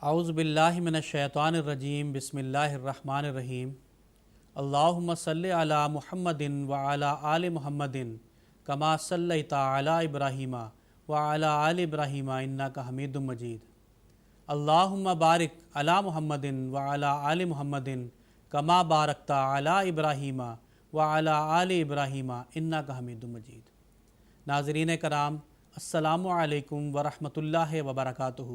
اعوذ باللہ من الشیطان الرجیم بسم اللہ الرحمن الرحیم اللہم صلی علی محمد وعلی آل محمد کما صلیت علی ابراہیم وعلی آل ابراہیم انک حمید مجید اللہم بارک علی محمد وعلی آل محمد کما بارکت علی ابراہیم وعلی آل ابراہیم انک حمید مجید۔ ناظرین کرام، السلام علیکم ورحمۃ اللہ وبرکاتہ۔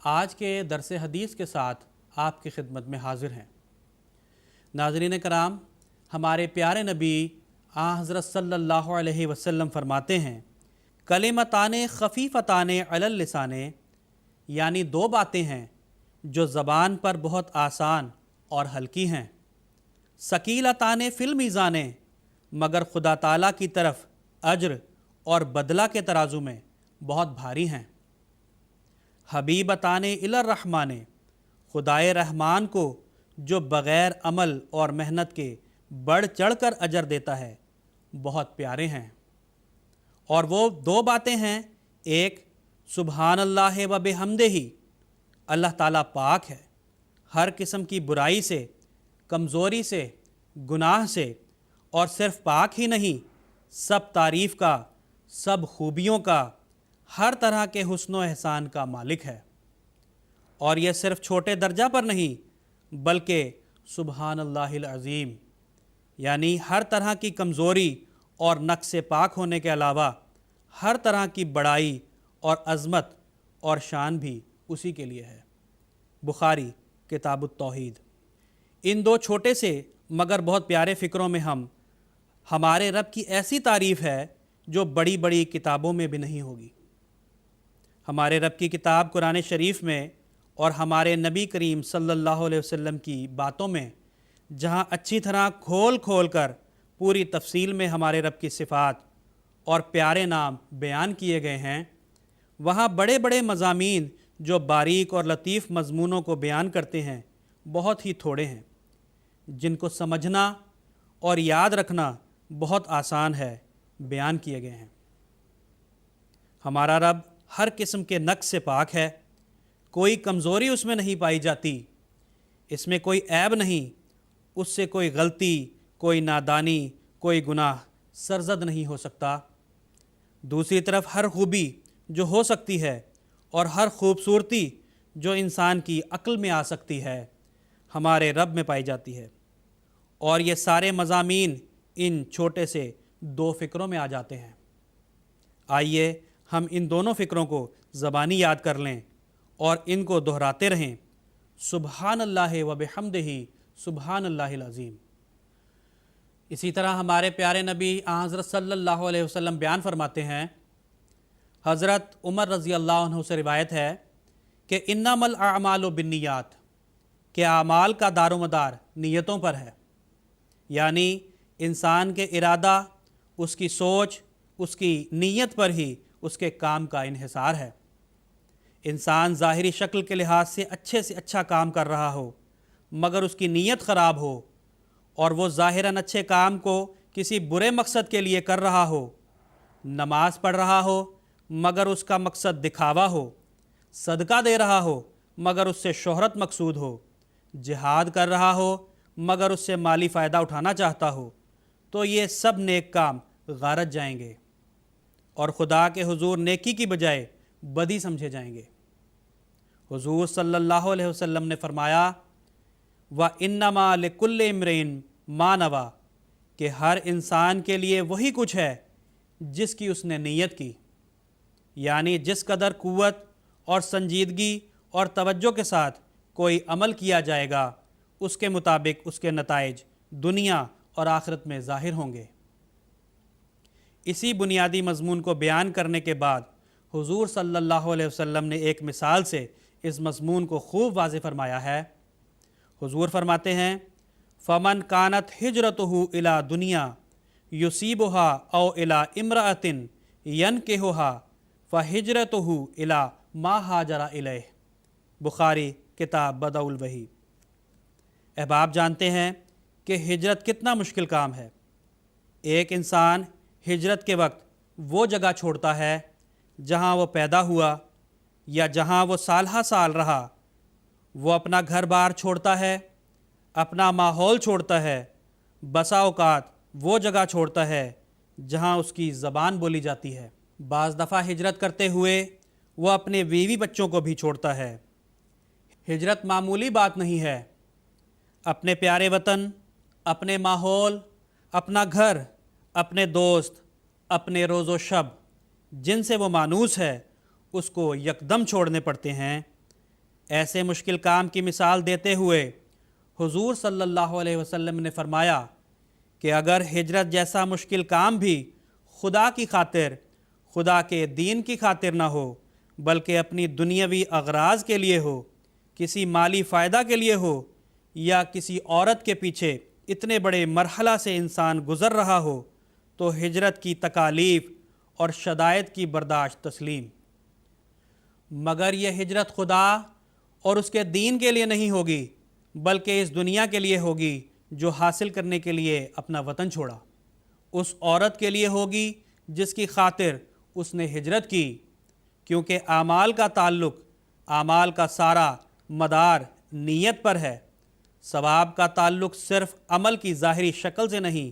آج کے درس حدیث کے ساتھ آپ کی خدمت میں حاضر ہیں۔ ناظرین کرام، ہمارے پیارے نبی حضرت صلی اللہ علیہ وسلم فرماتے ہیں کلمتان خفیفتان علی اللسان، یعنی دو باتیں ہیں جو زبان پر بہت آسان اور ہلکی ہیں، ثقیلتان فی المیزان، مگر خدا تعالیٰ کی طرف اجر اور بدلہ کے ترازو میں بہت بھاری ہیں، حبیبتان الی الرحمن، خدائے رحمان کو جو بغیر عمل اور محنت کے بڑھ چڑھ کر اجر دیتا ہے، بہت پیارے ہیں۔ اور وہ دو باتیں ہیں، ایک سبحان اللہ و بحمدہ، اللہ تعالیٰ پاک ہے ہر قسم کی برائی سے، کمزوری سے، گناہ سے، اور صرف پاک ہی نہیں، سب تعریف کا، سب خوبیوں کا، ہر طرح کے حسن و احسان کا مالک ہے۔ اور یہ صرف چھوٹے درجہ پر نہیں بلکہ سبحان اللہ العظیم، یعنی ہر طرح کی کمزوری اور نقص پاک ہونے کے علاوہ ہر طرح کی بڑائی اور عظمت اور شان بھی اسی کے لیے ہے۔ بخاری کتاب التوحید۔ ان دو چھوٹے سے مگر بہت پیارے فکروں میں ہمارے رب کی ایسی تعریف ہے جو بڑی بڑی کتابوں میں بھی نہیں ہوگی۔ ہمارے رب کی کتاب قرآن شریف میں اور ہمارے نبی کریم صلی اللہ علیہ وسلم کی باتوں میں جہاں اچھی طرح کھول کھول کر پوری تفصیل میں ہمارے رب کی صفات اور پیارے نام بیان کیے گئے ہیں، وہاں بڑے بڑے مضامین جو باریک اور لطیف مضمونوں کو بیان کرتے ہیں بہت ہی تھوڑے ہیں، جن کو سمجھنا اور یاد رکھنا بہت آسان ہے، بیان کیے گئے ہیں۔ ہمارا رب ہر قسم کے نقص سے پاک ہے، کوئی کمزوری اس میں نہیں پائی جاتی، اس میں کوئی عیب نہیں، اس سے کوئی غلطی، کوئی نادانی، کوئی گناہ سرزد نہیں ہو سکتا۔ دوسری طرف ہر خوبی جو ہو سکتی ہے اور ہر خوبصورتی جو انسان کی عقل میں آ سکتی ہے ہمارے رب میں پائی جاتی ہے، اور یہ سارے مضامین ان چھوٹے سے دو فکروں میں آ جاتے ہیں۔ آئیے ہم ان دونوں فکروں کو زبانی یاد کر لیں اور ان کو دہراتے رہیں۔ سبحان اللہ و بحمدہ سبحان اللہ العظیم۔ اسی طرح ہمارے پیارے نبی حضرت صلی اللہ علیہ وسلم بیان فرماتے ہیں، حضرت عمر رضی اللہ عنہ سے روایت ہے کہ انما الاعمال بالنیات، کہ اعمال کا دار و مدار نیتوں پر ہے، یعنی انسان کے ارادہ، اس کی سوچ، اس کی نیت پر ہی اس کے کام کا انحصار ہے۔ انسان ظاہری شکل کے لحاظ سے اچھا کام کر رہا ہو مگر اس کی نیت خراب ہو، اور وہ ظاہراً اچھے کام کو کسی برے مقصد کے لیے کر رہا ہو، نماز پڑھ رہا ہو مگر اس کا مقصد دکھاوا ہو، صدقہ دے رہا ہو مگر اس سے شہرت مقصود ہو، جہاد کر رہا ہو مگر اس سے مالی فائدہ اٹھانا چاہتا ہو، تو یہ سب نیک کام غارت جائیں گے اور خدا کے حضور نیکی کی بجائے بدی سمجھے جائیں گے۔ حضور صلی اللہ علیہ وسلم نے فرمایا وَإِنَّمَا لِكُلِّ امْرِئٍ مَا نَوَىٰ، کہ ہر انسان کے لیے وہی کچھ ہے جس کی اس نے نیت کی، یعنی جس قدر قوت اور سنجیدگی اور توجہ کے ساتھ کوئی عمل کیا جائے گا اس کے مطابق اس کے نتائج دنیا اور آخرت میں ظاہر ہوں گے۔ اسی بنیادی مضمون کو بیان کرنے کے بعد حضور صلی اللہ علیہ وسلم نے ایک مثال سے اس مضمون کو خوب واضح فرمایا ہے۔ حضور فرماتے ہیں فمن کانت ہجرتہ الی دنیا یصیبھا او الی امرأۃ ینکحھا فہجرتہ الی ما ہاجر الیہ۔ بخاری کتاب بدء الوحی۔ احباب جانتے ہیں کہ ہجرت کتنا مشکل کام ہے۔ ایک انسان ہجرت کے وقت وہ جگہ چھوڑتا ہے جہاں وہ پیدا ہوا، یا جہاں وہ سالہ سال رہا وہ اپنا گھر بار چھوڑتا ہے، اپنا ماحول چھوڑتا ہے، بسا اوقات وہ جگہ چھوڑتا ہے جہاں اس کی زبان بولی جاتی ہے۔ بعض دفعہ ہجرت کرتے ہوئے وہ اپنے بیوی بچوں کو بھی چھوڑتا ہے۔ ہجرت معمولی بات نہیں ہے۔ اپنے پیارے وطن، اپنے ماحول، اپنا گھر، اپنے دوست، اپنے روز و شب جن سے وہ مانوس ہے اس کو یکدم چھوڑنے پڑتے ہیں۔ ایسے مشکل کام کی مثال دیتے ہوئے حضور صلی اللہ علیہ وسلم نے فرمایا کہ اگر ہجرت جیسا مشکل کام بھی خدا کی خاطر، خدا کے دین کی خاطر نہ ہو بلکہ اپنی دنیاوی اغراض کے لیے ہو، کسی مالی فائدہ کے لیے ہو یا کسی عورت کے پیچھے اتنے بڑے مرحلہ سے انسان گزر رہا ہو، تو ہجرت کی تکالیف اور شدائد کی برداشت تسلیم۔ مگر یہ ہجرت خدا اور اس کے دین کے لیے نہیں ہوگی بلکہ اس دنیا کے لیے ہوگی جو حاصل کرنے کے لیے اپنا وطن چھوڑا۔ اس عورت کے لیے ہوگی جس کی خاطر اس نے ہجرت کی، کیونکہ اعمال کا تعلق، اعمال کا سارا مدار نیت پر ہے۔ ثواب کا تعلق صرف عمل کی ظاہری شکل سے نہیں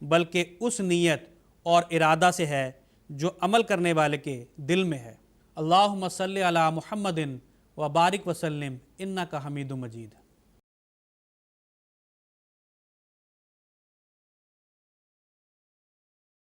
بلکہ اس نیت اور ارادہ سے ہے جو عمل کرنے والے کے دل میں ہے۔ اللہم صلی علی محمد و بارک وسلم انک حمید مجید۔